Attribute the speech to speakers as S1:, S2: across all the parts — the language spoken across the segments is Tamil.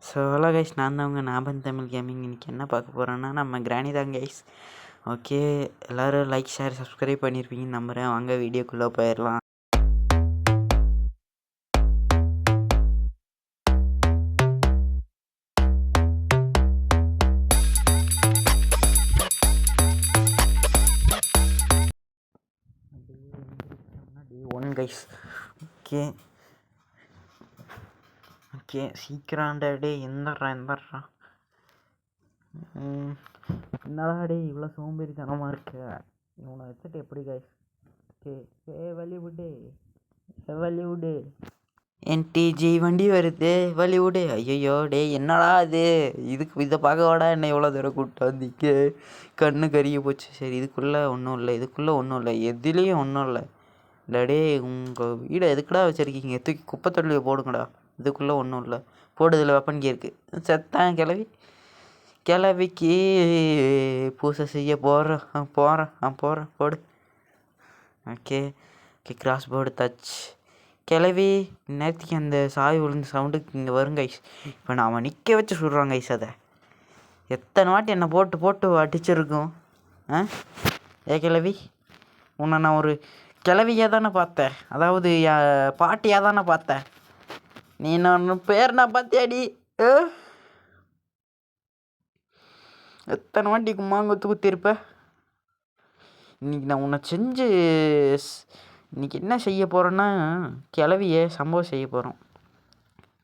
S1: ஸோ ஹலோ கைஸ், நான் தான் உங்கள் நாபன் தமிழ் கேமிங். இன்றைக்கி என்ன பார்க்க போகிறோன்னா நம்ம கிராணி தான் கைஸ். ஓகே, எல்லோரும் லைக் ஷேர் சப்ஸ்கிரைப் பண்ணியிருப்பீங்கன்னு நம்புகிறேன். வாங்க வீடியோக்குள்ளே போயிடலாம். One guys. ஓகே ஓகே சீக்கிரம்டா டே, எந்தட்றா என்னடா டே இவ்வளோ சோம்பேறித்தனமாக இருக்க? இவனை வச்சுட்டு எப்படி கைஸ்? ஓகே வலிவுடு என்டிஜி வண்டி வருது, வலிவுடு. ஐயோ டே, என்னடா இதை பார்க்க வாடா என்ன எவ்வளோ தூரம் கூப்பிட்டு வந்திக்கு? கண்ணு கருகி போச்சு. சரி, இதுக்குள்ளே ஒன்றும் இல்லை, எதுலேயும் ஒன்றும் இல்லை. டே, உங்கள் வீடை எதுக்குடா வச்சுருக்கீங்க? தூக்கி குப்பை தொட்டியை போடுங்கடா. இதுக்குள்ளே ஒன்றும் இல்லை. போடுதில்ல, வெப்பன் இருக்குது. செத்தான் கிளவிக்கு பூசை செய்ய போகிறேன். போடு. Okay cross board touch. கிளவி நேற்றுக்கு அந்த சாய் விழுந்த சவுண்டுக்கு இங்கே வரும் கைஸ். இப்போ நான் நிற்க வச்சு சுடுறான் கைஸ். அதை எத்தனை வாட்டி என்னை போட்டு அடிச்சிருக்கோம். கிளவி, உன்னை நான் ஒரு கிளவியாக தானே பார்த்தேன், அதாவது பாட்டியாக தானே பார்த்தேன். நீ நான் பேர் நான் பார்த்தியாடி? எத்தனை வாட்டி கும்மாங்குத்து குத்திருப்ப. இன்றைக்கி நான் உன்னை செஞ்சு இன்றைக்கி என்ன செய்ய போகிறேன்னா, கிளவியை சம்பவம் செய்ய போகிறோம்.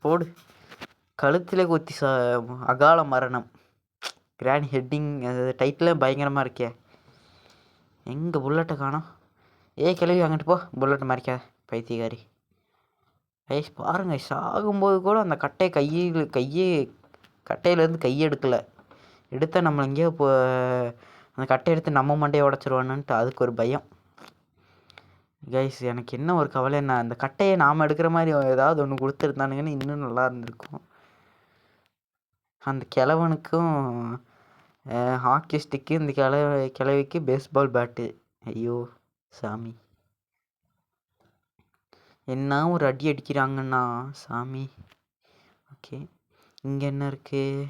S1: போடு. கழுத்தில் குத்தி அகால மரணம். கிராண்ட் ஹெட்டிங் டைட்டிலே பயங்கரமாக இருக்கே. எங்கே புல்லட்டை காணோம்? கிளவி அங்கிட்டு போ, புல்லட்டை மறைக்காத பைத்தியக்காரி. ஐஸ் பாருங்க, சாகும்போது கூட அந்த கட்டையிலேருந்து கையை எடுக்கலை. எடுத்தால் நம்மளை எங்கேயோ அந்த கட்டை எடுத்து நம்ம மண்டையை உடச்சிருவானுன்ட்டு அதுக்கு ஒரு பயம் கைஸ். எனக்கு என்ன ஒரு கவலைன்னா, அந்த கட்டையை நாம் எடுக்கிற மாதிரி ஏதாவது ஒன்று கொடுத்துருந்தானுங்கன்னு இன்னும் நல்லா இருந்திருக்கும். அந்த கிழவனுக்கும் ஹாக்கி ஸ்டிக்கு, இந்த கிழவிக்கு பேஸ்பால் பேட்டு. ஐயோ சாமி, என்ன ஒரு அடி அடிக்கிறாங்கண்ணா சாமி. ஓகே, இங்கே என்ன இருக்குது?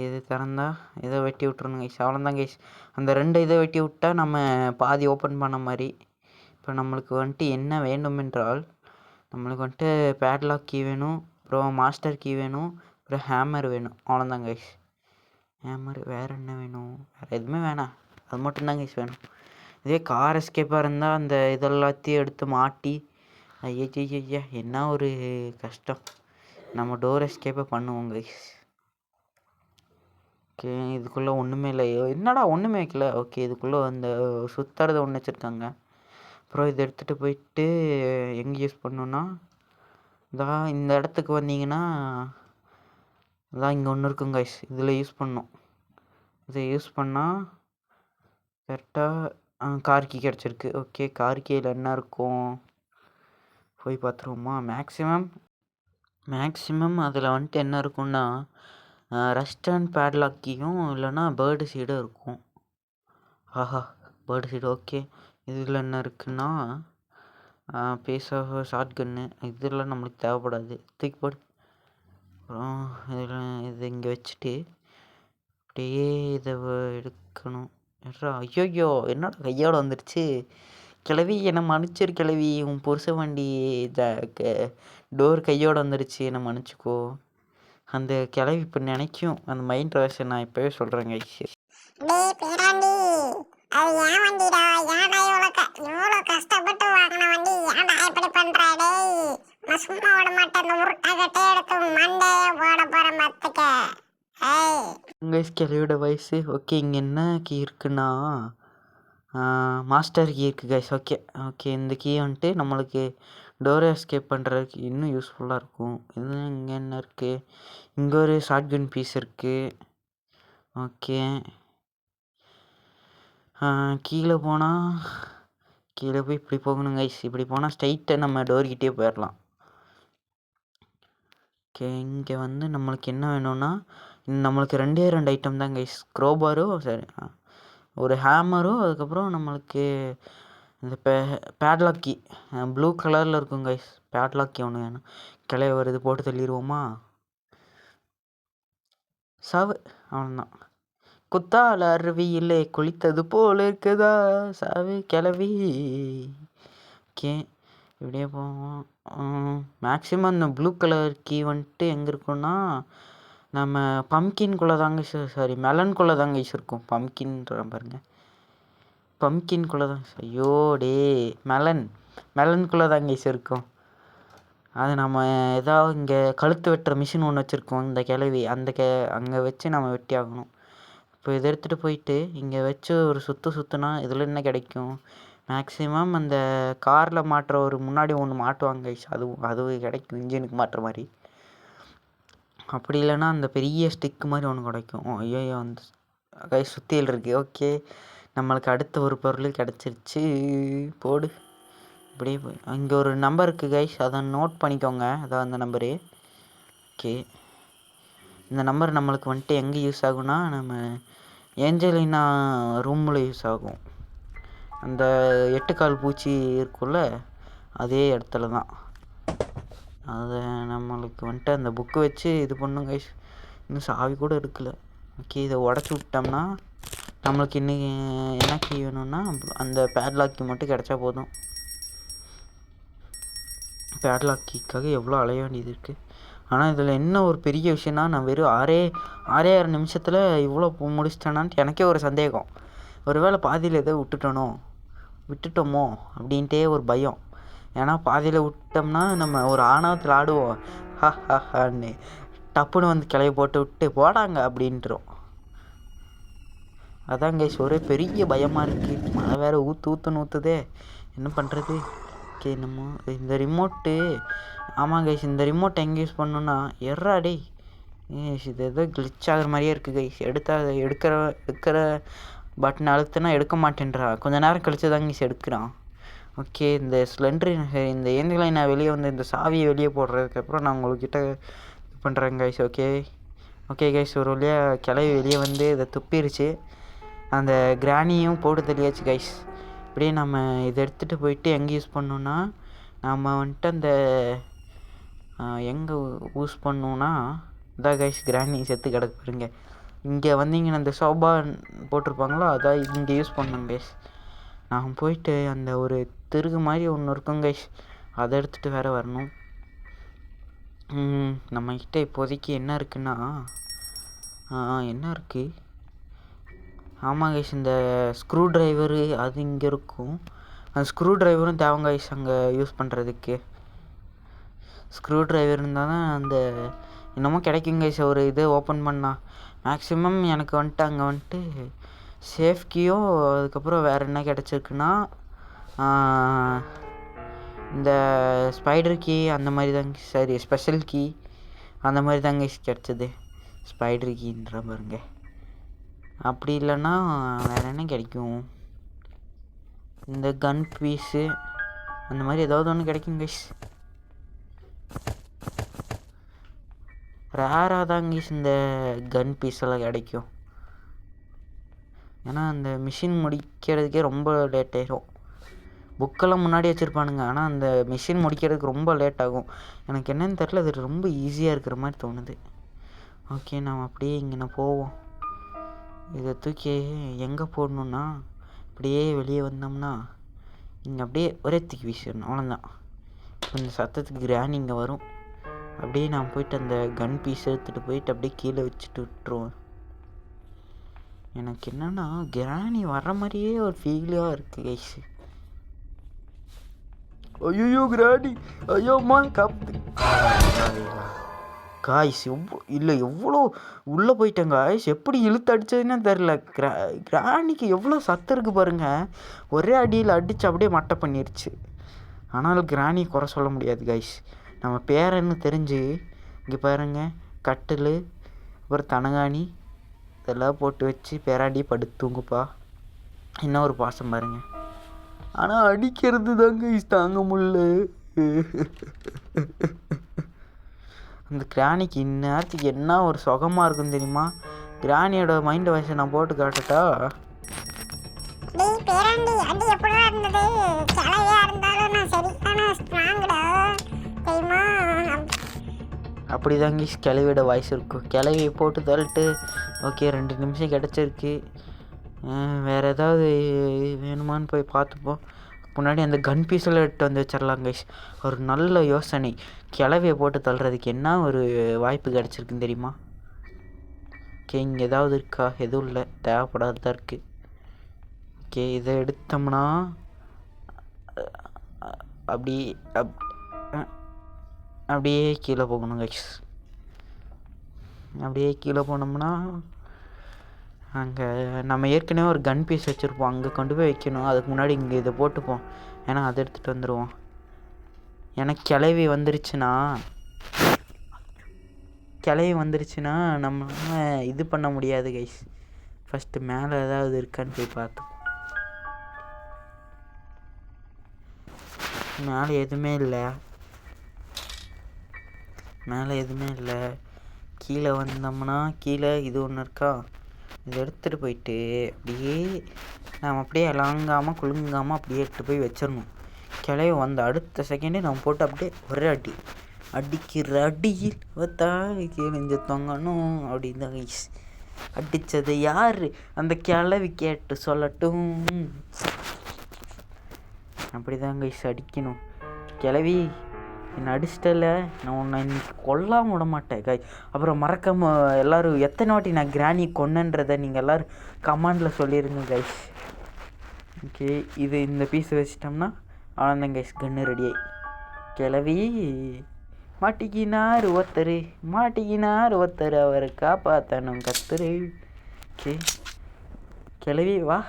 S1: இது திறந்தா இதை வெட்டி விட்ருணும் கைஸ். அவ்வளோதான் கைஸ். அந்த 2 இதை வெட்டி விட்டால் நம்ம பாதி ஓப்பன் பண்ண மாதிரி. இப்போ நம்மளுக்கு வந்துட்டு என்ன வேண்டுமென்றால், நம்மளுக்கு வந்துட்டு பேட்லாக் கீ வேணும், அப்புறம் மாஸ்டர் கீ வேணும், அப்புறம் ஹேமர் வேணும். அவ்வளோதான் கைஸ். ஹேமர். வேறு என்ன வேணும்? வேறு எதுவுமே வேணாம், அது மட்டும்தான் கைஸ் வேணும். இதே கார் எஸ்கேப்பாக இருந்தால் அந்த இதெல்லாத்தையும் எடுத்து மாட்டி, ஐயா என்ன ஒரு கஷ்டம். நம்ம டோர் எஸ்கேப்பை பண்ணுவோம் கைஸ். ஓகே, இதுக்குள்ளே ஒன்றுமே இல்லை. என்னடா ஒன்றுமே வைக்கல? ஓகே, இதுக்குள்ளே அந்த சுற்றுறது ஒன்று வச்சுருக்காங்க. அப்புறம் இதை எடுத்துகிட்டு போயிட்டு எங்கே யூஸ் பண்ணணுன்னா, இந்த இடத்துக்கு வந்தீங்கன்னா இங்கே ஒன்று இருக்குங்க கைஸ். இதில் யூஸ் பண்ணணும். இதை யூஸ் பண்ணால் கரெக்டாக கார்கி கிடச்சிருக்கு. ஓகே, கார்கியில் என்ன இருக்கும் போய் பார்த்துருவோமா? மேக்ஸிமம் அதில் வந்துட்டு என்ன இருக்குன்னா, ரஸ்ட் அண்ட் பேட்லாக்கியும் இல்லைன்னா பேர்டு சீடும் இருக்கும். ஆஹா, பேர்டு சீடு. ஓகே, இதில் என்ன இருக்குன்னா பீஸ் ஆஃப் ஷார்ட் கன்னு. இதெல்லாம் நம்மளுக்கு தேவைப்படாது, தூக்கி போடு. அப்புறம் இது இங்கே வச்சுட்டு அப்படியே இதை எடுக்கணும். ஐயோ, என்னடா கையோடு வந்துடுச்சு? கிளவி என்னை மன்னிச்சிரு கிளவி. உன் புருஷ வண்டி டோர் கையோடு வந்துடுச்சு, என்னை மன்னிச்சிக்கோ. அந்த கிளவி இப்போ நினைக்கும், அந்த மைண்ட் வாஷை நான் இப்போவே சொல்கிறேங்க.
S2: அது ஏன் வண்டிடா, ஏன்டா இவ்வளோ கஷ்டப்பட்டு வாங்கின வண்டி, ஏன்டா இப்படி பண்ற? டேய், நான் சும்மா விட மாட்டேன். இந்த உருட்டை கட்டை எடுத்து மண்டையை போட போகிறேன் பார்த்துக்க.
S1: கிளவியோட வயசு. ஓகே, இங்கே என்ன கீ இருக்குன்னா மாஸ்டர் கீ இருக்குது கைஸ். ஓகே இந்த கீ வந்துட்டு நம்மளுக்கு டோரை எஸ்கேப் பண்ணுறதுக்கு இன்னும் யூஸ்ஃபுல்லாக இருக்கும். இது இங்கே என்ன இருக்குது? இங்கே ஒரு ஷார்ட் கன் பீஸ் இருக்குது. ஓகே, கீழே போய் இப்படி போகணும் கைஸ். இப்படி போனால் ஸ்ட்ரைட்டாக நம்ம டோர்கிட்டே போயிடலாம். ஓகே, இங்கே வந்து நம்மளுக்கு என்ன வேணும்னா, நம்மளுக்கு 2 ஐட்டம் தான் கைஸ். க்ரோபாரும் சரி, ஒரு ஹேமரும், அதுக்கப்புறம் நம்மளுக்கு இந்த பேட்லாக்கி ப்ளூ கலரில் இருக்கும் கைஸ். பேட்லாக்கி ஒன்று வேணும். கிளைய வருது, போட்டு தள்ளிடுவோமா? சாவு அவ்வளோதான். குத்தால அருவியிலே குளித்தது போல இருக்குதா சாவு கிளவி. ஓகே இப்படியே போவோம். மேக்ஸிமம் இந்த ப்ளூ கலர் கீ வந்துட்டு எங்கே இருக்குன்னா நம்ம பம்கின்குள்ளே தாங்க சாரி மெலன்குள்ளே தாங்க இருக்கும். பம்கின்ற பாருங்க, பம்கின்குள்ளே தான். ஐயோ டே மெலன்குள்ளே தாங்க இருக்கும். அது நம்ம ஏதாவது இங்கே கழுத்து வெட்டுற மிஷின் ஒன்று வச்சுருக்கோம் இந்த கிளவி, அந்த அங்கே வச்சு நம்ம வெட்டி ஆகணும். இப்போ இதை எடுத்துகிட்டு போயிட்டு இங்கே வச்சு ஒரு சுற்றுனா இதில் என்ன கிடைக்கும்? மேக்ஸிமம் அந்த காரில் மாட்டுற ஒரு முன்னாடி ஒன்று மாட்டுவாங்க, அது கிடைக்கும் இன்ஜினுக்கு மாட்டுற மாதிரி. அப்படி இல்லைன்னா அந்த பெரிய ஸ்டிக்கு மாதிரி ஒன்று கிடைக்கும். ஐயோ அந்த கை சுத்தியில் இருக்குது. ஓகே நம்மளுக்கு அடுத்த ஒரு பொருள் கிடச்சிருச்சு. போடு இப்படியே போய் இங்கே ஒரு நம்பர் இருக்குது கைஸ், அதை நோட் பண்ணிக்கோங்க. அதான் அந்த நம்பரு. ஓகே இந்த நம்பர் நம்மளுக்கு வந்துட்டு எங்கே யூஸ் ஆகும்னா நம்ம ஏஞ்சலினா ரூமில் யூஸ் ஆகும். அந்த 8 கால் பூச்சி இருக்குல்ல அதே இடத்துல தான். அதை நம்மளுக்கு வந்துட்டு அந்த புக்கு வச்சு இது பண்ணும் கைஸ். இன்னும் சாவி கூட எடுக்கலை. ஓகே இதை உடச்சி விட்டோம்னா நம்மளுக்கு இன்னும் என்ன கீ வேணும்னா அந்த பேட்லாக் கீ மட்டும் கிடச்சா போதும். பேட்லாக் கீக்காக எவ்வளோ அலைய வேண்டியது இருக்குது. ஆனால் இதில் என்ன ஒரு பெரிய விஷயம்னா நான் வெறும் 6 நிமிஷத்தில் இவ்வளோ முடிச்சிட்டேனான்ட்டு எனக்கே ஒரு சந்தேகம். ஒருவேளை பாதியில் ஏதோ விட்டுட்டோமோ அப்படின்ட்டே ஒரு பயம். ஏன்னா பாதியில் விட்டோம்னா நம்ம ஒரு ஆணவத்தில் ஆடுவோம் ஹான்னு, டப்புன்னு வந்து கிளைய போட்டு விட்டு போடாங்க அப்படின்றோம். அதான் கைஸ் ஒரே பெரிய பயமாக இருக்குது. மழை வேறு ஊற்றுதே, என்ன பண்ணுறது? ஓகே நம்ம இந்த ரிமோட்டு, ஆமாம் கைஸ் இந்த ரிமோட் எங்கே யூஸ் பண்ணணுன்னா டே இது ஏதோ கிளிச் ஆகிற மாதிரியே இருக்குது கைஸ். எடுக்கிற பட்டன் அழுத்துனா எடுக்க மாட்டேன்றா. கொஞ்சம் நேரம் கழிச்சு தாங்க கைஸ் எடுக்கிறான். ஓகே இந்த சிலிண்டரு இந்த ஏந்திகளை நான் வெளியே வந்து இந்த சாவியை வெளியே போடுறதுக்கப்புறம் நான் உங்கள்கிட்ட இது பண்ணுறேன் கைஸ். ஓகே கைஸ் ஒரு வழியாக கிளவி வெளியே வந்து இதை துப்பிருச்சு. அந்த கிராணியும் போட்டு தெளியாச்சு கைஸ். இப்படியே நம்ம இதை எடுத்துகிட்டு போயிட்டு எங்கே யூஸ் பண்ணோன்னா நம்ம வந்துட்டு அந்த எங்கே யூஸ் பண்ணோன்னா இதான் கைஸ் கிராணி செத்து கிடக்கு பாருங்க. இங்கே வந்தீங்கன்னா அந்த சோபா போட்டிருப்பாங்களோ அதான் இங்கே யூஸ் பண்ணோம் கைஸ். நான் போயிட்டு அந்த ஒரு திருகு மாதிரி ஒன்று இருக்கும் கைஸ், அதை எடுத்துகிட்டு வேறு வரணும். நம்மக்கிட்ட இப்போதைக்கு என்ன இருக்குன்னா என்ன இருக்குது, ஆமாம் கைஸ் இந்த ஸ்க்ரூ ட்ரைவரு அது இங்கே இருக்கும். அந்த ஸ்க்ரூ ட்ரைவரும் தேவை கைஸ் அங்கே யூஸ் பண்ணுறதுக்கு. ஸ்க்ரூ ட்ரைவர் இருந்தால் தான் அந்த என்னமோ கிடைக்கும் கைஸ் ஒரு இது ஓப்பன் பண்ணால். மேக்ஸிமம் எனக்கு வந்துட்டு அங்கே வந்துட்டு சேஃப் கீயும் அதுக்கப்புறம் வேறு என்ன கிடச்சிருக்குன்னா இந்த ஸ்பைடர் கீ அந்த மாதிரி தாங்க, சரி ஸ்பெஷல் கீ அந்த மாதிரி தாங்க கிடச்சிது. ஸ்பைடர் கீன்ற பாருங்க. அப்படி இல்லைன்னா வேறு என்ன கிடைக்கும், இந்த கன் பீஸு அந்த மாதிரி ஏதாவது ஒன்று கிடைக்கும் கைஸ். ரேராக தான் கைஸ் இந்த கன் பீஸ் எல்லாம் கிடைக்கும். ஏன்னா அந்த மிஷின் முடிக்கிறதுக்கே ரொம்ப லேட் ஆயிரும். புக்கெல்லாம் முன்னாடி வச்சுருப்பானுங்க, ஆனால் அந்த மிஷின் முடிக்கிறதுக்கு ரொம்ப லேட் ஆகும். எனக்கு என்னென்னு தெரில, அது ரொம்ப ஈஸியாக இருக்கிற மாதிரி தோணுது. ஓகே நாம் அப்படியே இங்கே போவோம். இதை தூக்கி எங்கே போடணுன்னா அப்படியே வெளியே வந்தோம்னா இங்கே அப்படியே ஒரே தூக்கி வீசிடணும், அவ்வளோதான். இந்த சத்தத்துக்கு கிராணி இங்கே வரும். அப்படியே நான் போயிட்டு அந்த கன் பீஸ் எடுத்துகிட்டு போயிட்டு அப்படியே கீழே வச்சுட்டு விட்டுருவேன். எனக்கு என்னென்னா கிராணி வர்ற மாதிரியே ஒரு ஃபீலாக இருக்குது கைஸ். ஐயோ கிராணி, ஐயோம்மா காப்பு காய்ஸ் எவ்வளோ உள்ளே போயிட்டேங்க காய்ஸ். எப்படி இழுத்து அடித்ததுன்னே தெரில. கிராணிக்கு எவ்வளோ சத்து இருக்குது பாருங்கள். ஒரே அடியில் அடித்து அப்படியே மட்டை பண்ணிடுச்சு. ஆனாலும் கிராணி குறை சொல்ல முடியாது காய்ஸ். நம்ம பேரன்னு தெரிஞ்சு இங்கே பாருங்கள், கட்டில் அப்புறம் தனகாணி இதெல்லாம் போட்டு வச்சு பேராண்டி படுத்து தூங்குப்பா. இன்னும் ஒரு பாசம் பாருங்கள். ஆனால் அடிக்கிறது தாங்க தாங்க முடியல. அந்த கிராணிக்கு இந்நேரத்துக்கு என்ன ஒரு சுகமாக இருக்கும் தெரியுமா? கிராணியோட மைண்ட் வாய்ஸை நான் போட்டு காட்டட்டா? அப்படி தாங்க கிளவியோட வாய்ஸ் இருக்கும். கிளவியை போட்டு தள்ளிட்டு ஓகே 2 நிமிஷம் கிடச்சிருக்கு. வேறு ஏதாவது வேணுமான்னு போய் பார்த்துப்போம். முன்னாடி அந்த கன் பீஸெல்லாம் எடுத்து வந்து வச்சிடலாம் கைஸ். ஒரு நல்ல யோசனை. கிளவியை போட்டு தள்ளுறதுக்கு என்ன ஒரு வாய்ப்பு கிடச்சிருக்குன்னு தெரியுமா? ஓகே இங்கே ஏதாவது இருக்கா? எதுவும் இல்லை, தேவைப்படாததான் இருக்குது. ஓகே இதை எடுத்தோம்னா அப்படி அப்படியே கீழே போகணும் கைஸ். அப்படியே கீழே போனோம்னா அங்கே நம்ம ஏற்கனவே ஒரு கன் பீஸ் வச்சுருப்போம், அங்கே கொண்டு போய் வைக்கணும். அதுக்கு முன்னாடி இங்கே இதை போட்டுப்போம், ஏன்னா அதை எடுத்துகிட்டு வந்துடுவோம். எனக்கு கிளவி வந்துருச்சுன்னா நம்ம இது பண்ண முடியாது கைஸ். ஃபஸ்ட்டு மேலே ஏதாவது இருக்கான்னு போய் பார்த்தோம். மேலே எதுவுமே இல்லை. கீழே வந்தோம்னா கீழே இது ஒன்று இருக்கா, இதை எடுத்துகிட்டு போயிட்டு அப்படியே லாங்காமல் குலுங்காமல் அப்படியே எடுத்து போய் வச்சிடணும். கிளைய வந்த அடுத்த செகண்டே நம்ம போட்டு அப்படியே ஒரே அடிக்கிற அடியில் கீழே தொங்கணும் அப்படின்னு தான் கைஸ். அடித்தது யார்? அந்த கிளவி கேட்டு சொல்லட்டும். அப்படி தான் கைஸ் அடிக்கணும். கிளவி என்னை அடிச்சிட்டல, நான் உன்னை இன்னைக்கு கொல்லாமல் விட மாட்டேன் காய். அப்புறம் மறக்காமல் எல்லோரும் எத்தனை வாட்டி நான் கிராணி கொன்னன்றதை நீங்கள் எல்லோரும் கமெண்டில் சொல்லிடுங்க கைஸ். ஓகே இது இந்த பீஸ் வச்சிட்டோம்னா அவ்வளோதான் கைஸ், கன்று ரெடியாகி. கிளவி மாட்டிக்கினார் ஒருத்தர் அவர் காப்பாற்றணும் கத்துரு. ஓகே கிளவி வா,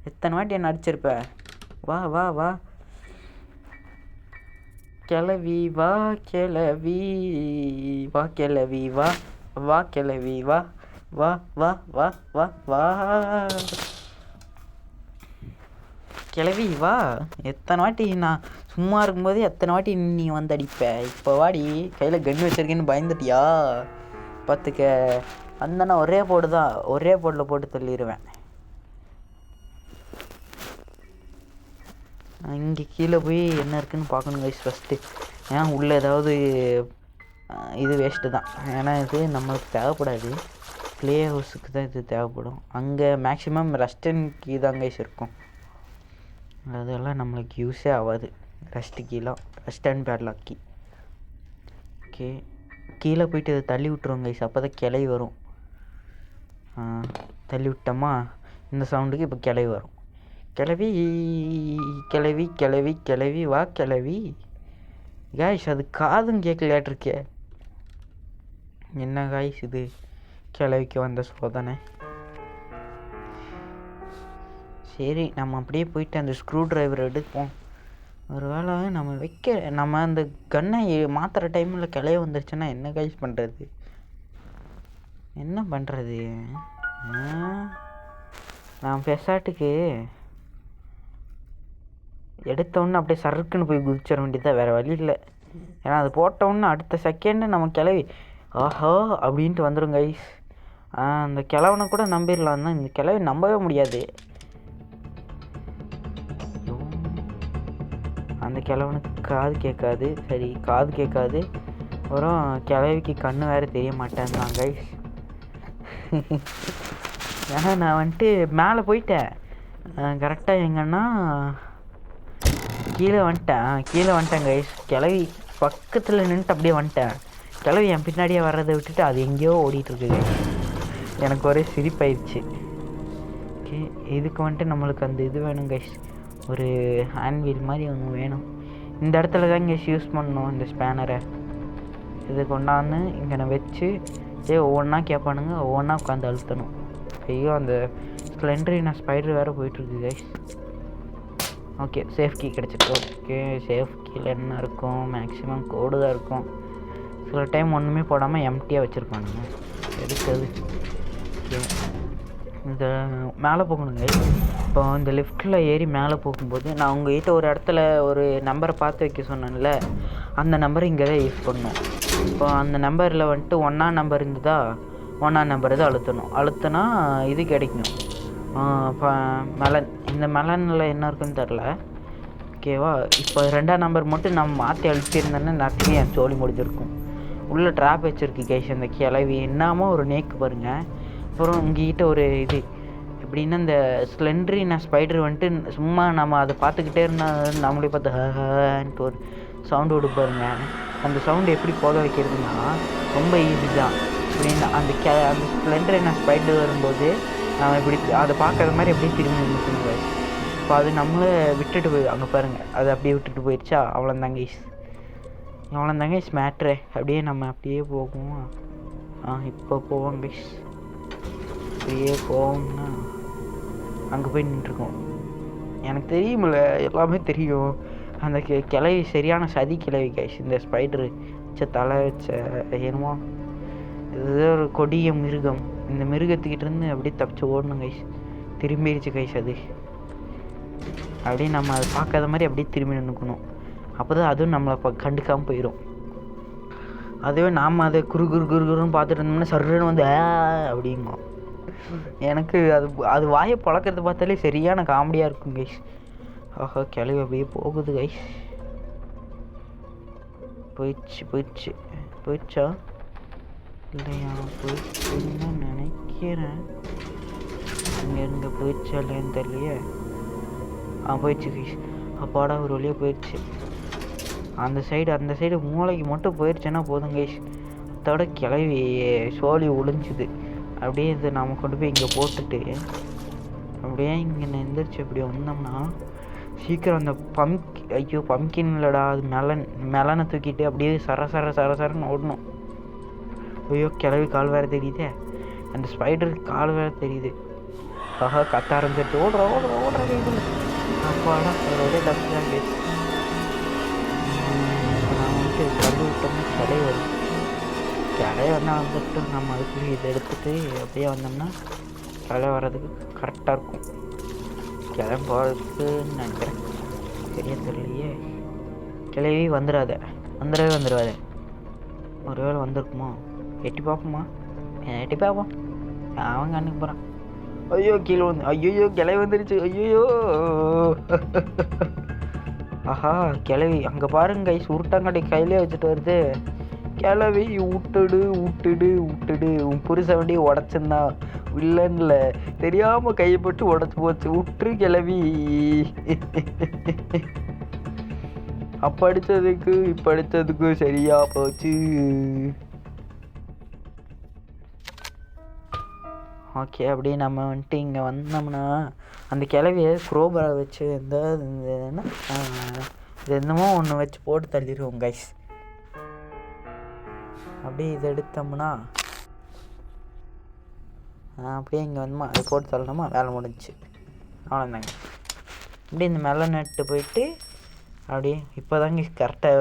S1: எத்தனை வாட்டி என்ன அடிச்சிருப்ப, வா வா வா கிளவி, வா கிளவி, வா கிளவி, வா வா கிளவி, வா வா வா வா வா வா கிளவி வா. எத்தனை வாட்டி நான் சும்மா இருக்கும்போது எத்தனை வாட்டி நீ வந்து அடிப்ப. இப்போ வாடி, கையில் கன்று வச்சிருக்கேன்னு பயந்துட்டியா? பார்த்துக்க, வந்தேன்னா ஒரே போடில் போட்டு தள்ளிடுவேன். இங்கே கீழே போய் என்ன இருக்குதுன்னு பார்க்கணும் கைஸ் ஃபஸ்ட்டு. ஏன்னா உள்ளே ஏதாவது இது வேஸ்ட்டு தான், ஏன்னா இது நம்மளுக்கு தேவைப்படாது, ப்ளே ஹவுஸுக்கு தான் இது தேவைப்படும். அங்கே மேக்ஸிமம் ரஸ்டன் கீ தான் கைஸ் இருக்கும், அதெல்லாம் நம்மளுக்கு யூஸே ஆகாது. Rust and padlock key. Okay கீழே போயிட்டு இதை தள்ளி விட்ருவோம் கைஸ், அப்போ தான் கிளை வரும். தள்ளி விட்டோமா இந்த சவுண்டுக்கு இப்போ கிளை வரும். கிளவி கிளவி கிளவி கிளவி, வா கிளவி. காய்ஸ் அது காதும் கேட்கலாட்டிருக்கே. என்ன காய்ஸ் இது கிளவிக்கு வந்த சோதனை. சரி நம்ம அப்படியே போயிட்டு அந்த ஸ்க்ரூ டிரைவர் எடுப்போம். ஒரு வேளை நம்ம அந்த கன்னை மாற்றுற டைமில் கிளைய வந்துருச்சுன்னா என்ன காய்ஸ் பண்ணுறது? நான் பெசாட்டுக்கு எடுத்தோடனே அப்படியே சறுக்குன்னு போய் குதிச்சிட வேண்டியதான், வேறு வழி இல்லை. ஏன்னா அது போட்டோன்னே அடுத்த செகண்டு நம்ம கிளவி ஆஹா அப்படின்ட்டு வந்துடும் கைஸ். அந்த கிழவனை கூட நம்பிடலாம் தான், இந்த கிளவி நம்பவே முடியாது. அந்த கிழவனுக்கு காது கேட்காது. சரி காது கேட்காது, அப்புறம் கிளவிக்கு கண்ணு வேறு தெரிய மாட்டேன்தான் கைஸ். ஏன்னா நான் வந்துட்டு மேலே போயிட்டேன் கரெக்டாக, எங்கன்னா கீழே வந்துட்டேன் கைஸ். கிளவி பக்கத்தில் நின்றுட்டு அப்படியே வந்துட்டேன். கிளவி என் பின்னாடியே வர்றதை விட்டுட்டு அது எங்கேயோ ஓடிட்டுருக்கு கைஸ். எனக்கு ஒரே சிரிப்பாயிடுச்சு. ஓகே இதுக்கு வந்துட்டு நம்மளுக்கு அந்த இது வேணும் கைஸ், ஒரு ஹேண்ட்வீல் மாதிரி ஒன்று வேணும். இந்த இடத்துல தான் கைஸ் யூஸ் பண்ணணும் இந்த ஸ்பேனரை. இது கொண்டாந்து இங்கே நான் வச்சு ஒவ்வொன்றா கேட்பானுங்க, ஒவ்வொன்றா உட்காந்து அழுத்தணும். ஐயோ அந்த ஸ்ப்ளெண்டரினா ஸ்பைடர் வேறு போயிட்டுருக்கு கைஸ். ஓகே சேஃப் கீ கிடச்சிட்டு. ஓகே சேஃப் கீயில் என்ன இருக்கும், மேக்ஸிமம் கோடு தான் இருக்கும். சில டைம் ஒன்றுமே போடாமல் எம்டியாக வச்சுருப்பானுங்க, எடுத்தது. ஓகே இந்த மேலே போகணுங்க. இப்போ இந்த லிஃப்ட்டில் ஏறி மேலே போகும்போது நான் உங்கள்கிட்ட ஒரு இடத்துல ஒரு நம்பரை பார்த்து வைக்க சொன்னேன்ல, அந்த நம்பரை இங்கே தான் யூஸ் பண்ணணும். இப்போ அந்த நம்பரில் வந்துட்டு 1ஆம் நம்பர் இருந்ததா, 1ஆம் நம்பர் தான் அழுத்தினா இது கிடைக்கும். இப்போ மெலன், இந்த மெலனில் என்ன இருக்குன்னு தெரில. ஓகேவா, இப்போ 2ஆம் நம்பர் மட்டும் நம்ம மாற்றி அழுத்தியிருந்தேன்னா நிறைய என் சோழி முடிஞ்சிருக்கும். உள்ளே ட்ராப் வச்சுருக்கு கைஸ் அந்த கிளவி. என்னாமல் ஒரு நேக்கு பாருங்கள். அப்புறம் உங்ககிட்ட ஒரு இது எப்படின்னா இந்த ஸ்லெண்ட்ரின ஸ்பைடர் வந்துட்டு சும்மா நம்ம அதை பார்த்துக்கிட்டே இருந்தால் நம்மளே பார்த்து ஹன்ட்டு ஒரு சவுண்டு விடு பாருங்க. அந்த சவுண்டு எப்படி போக வைக்கிறதுனா ரொம்ப ஈஸி தான். இப்படின்னா அந்த ஸ்ப்ளெண்டரின ஸ்பைடர் வரும்போது நம்ம இப்படி அதை பார்க்குற மாதிரி அப்படியே திரும்பி நிற்கணும். இப்போ அது நம்மளை விட்டுட்டு போய் அங்கே பாருங்கள், அது அப்படியே விட்டுட்டு போயிடுச்சா, அவ்வளோந்தாங்க மேட்ரு. அப்படியே நம்ம அப்படியே போகும். இப்போ போவோம் கைஸ். அப்படியே போவோம்னா அங்கே போய் நின்றுருக்கோம். எனக்கு தெரியுமில்ல, எல்லாமே தெரியும். அந்த கிளவி சரியான சதி கிளவி கைஸ். இந்த ஸ்பைடரு வச்ச தலை வச்ச என்னமோ ஏதோ ஒரு கொடிய மிருகம். இந்த மிருகத்துக்கிட்ட இருந்து அப்படியே தப்பிச்சு ஓடணும் கைஸ். திரும்பிடுச்சு கைஸ். அது அப்படியே நம்ம அதை பார்க்காத மாதிரி அப்படியே திரும்பி நின்றுக்கணும். அப்போ தான் அதுவும் நம்மளை கண்டுக்காமல் போயிடும். அதுவே நாம் அதை குறுன்னு பார்த்துட்டு இருந்தோம்னா சர்ன்னு வந்து அப்படிங்கும். எனக்கு அது வாயை பழக்கிறது பார்த்தாலே சரியான காமெடியாக இருக்கும் கைஸ். ஆஹா, கிளவி அப்படியே போகுது கைஸ். போயிடுச்சா இல்லையா? போயிடுச்சுன்னு நினைக்கிறேன். இங்கே போயிடுச்சா இல்லையான்னு தெரியலையே. போயிடுச்சு கைஸ். அப்பாடா, ஒரு வழியாக போயிடுச்சு. அந்த சைடு மூளைக்கு மட்டும் போயிடுச்சுன்னா போதும் கைஸ். அதோட கிளவி சோழி ஒளிஞ்சுது. அப்படியே இதை நாம் கொண்டு போய் இங்கே போட்டுட்டு அப்படியே இங்கே எந்திரிச்சு அப்படி வந்தோம்னா சீக்கிரம் அந்த பம்கின் இல்லைடா, அது மெலனை தூக்கிட்டு அப்படியே சரன்னு ஓடணும். ஐயோ, கிளவி கால் வேறு தெரியுதே, அந்த ஸ்பைடருக்கு கால் வேறு தெரியுது. கத்த ஆரம்பிச்சிட்டு ஓடுற கையில். அப்பாடா, ஒரே டப்பு தான் கேட்டு நான் வந்துட்டு கண்டு விட்டோம்னா கிளை வரும். கிளைய வந்துட்டு நம்ம அதுக்குள்ளே இதை எடுத்துகிட்டு அப்படியே வந்தோம்னா கிளை வர்றதுக்கு கரெக்டாக இருக்கும். கிளை போகிறதுக்கு நினைக்கிறேன், சரியா தெரியலையே. கிளவி வந்துடாத. ஒருவேளை வந்திருக்குமா? எட்டி பார்ப்போம். அவங்க அன்னைக்கு போகிறான். ஐயோ, கீழே வந்து ஐயோ கிளை வந்துருச்சு. ஐயோ ஆஹா, கிளவி அங்கே பாருங்க கைஸ், உருட்டாங்கட்டி கையிலே வச்சுட்டு வருது. கிளவி விட்டுடு உன் புருஷ வண்டியை உடச்சுன்னா இல்லைன்ல தெரியாமல் கையப்பட்டு உடச்சி போச்சு. விட்டுரு கிளவி. அப்போ அடித்ததுக்கு இப்போ அடித்ததுக்கு சரியா போச்சு. ஓகே, அப்படியே நம்ம வந்துட்டு இங்கே வந்தோம்னா அந்த கிளவியை குரோபரை வச்சு என்னமோ ஒன்று வச்சு போட்டு தள்ளிடுவோம் கைஸ். அப்படியே இதை எடுத்தோம்னா அப்படியே இங்கே வந்தோமா, அதை போட்டு தள்ளணுமா, வேலை முடிஞ்சிச்சு. அவ்வளோதாங்க. அப்படியே இந்த மெல்ல நட்டு போயிட்டு அப்படியே இப்போ தாங்க கரெக்டாக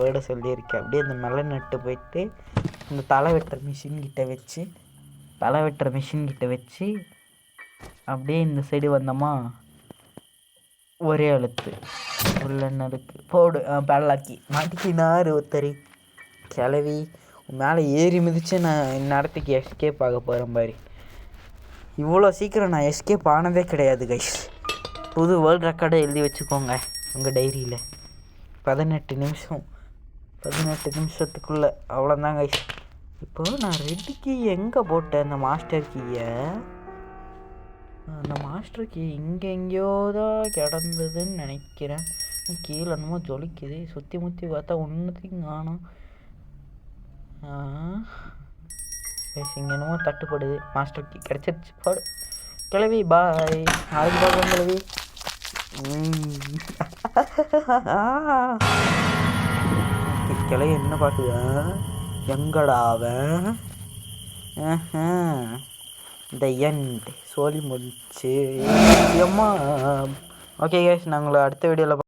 S1: வேர்டை சொல்லியிருக்கேன். அப்படியே இந்த மெல்ல நட்டு போயிட்டு இந்த தலை வெட்டுற மிஷின் கிட்ட வச்சு அப்படியே இந்த சைடு வந்தோமா, ஒரே அழுத்து உள்ள இருக்கு போடு பல்லாக்கி மாட்டிக்கினார் ஒருத்தரி. கிளவி மேலே ஏறி மிதித்து நான் இந்நேரத்துக்கு எஸ்கேப் ஆக போகிறேன் பாரு. இவ்வளோ சீக்கிரம் நான் எஸ்கேப் ஆனதே கிடையாது கைஸ். புது வேர்ல்டு ரெக்கார்டை எழுதி வச்சுக்கோங்க உங்கள் டைரியில். 18 நிமிஷத்துக்குள்ளே அவ்வளோதான் கைஸ். இப்போது நான் ரெட் கீ எங்கே போட்டேன்? அந்த மாஸ்டர் கீ எங்கேயோ தான் கிடந்ததுன்னு நினைக்கிறேன். கீழே என்னமோ ஜொலிக்குது. சுற்றி முற்றி பார்த்தா ஒன்றுத்தையும் காணும். இங்கே என்னமோ தட்டுப்படுது. மாஸ்டர் கீ கிடச்சிருச்சு. போடு கிளவி, பாய். நாளைக்கு பார்க்கலாம் கிளவி. கிளவி என்ன பார்க்குதா? எங்கடா அவன்? The end. சோலி முடிச்சு. அம்மா. ஓகே கேஸ், நான் உங்களை அடுத்த வீடியோவில்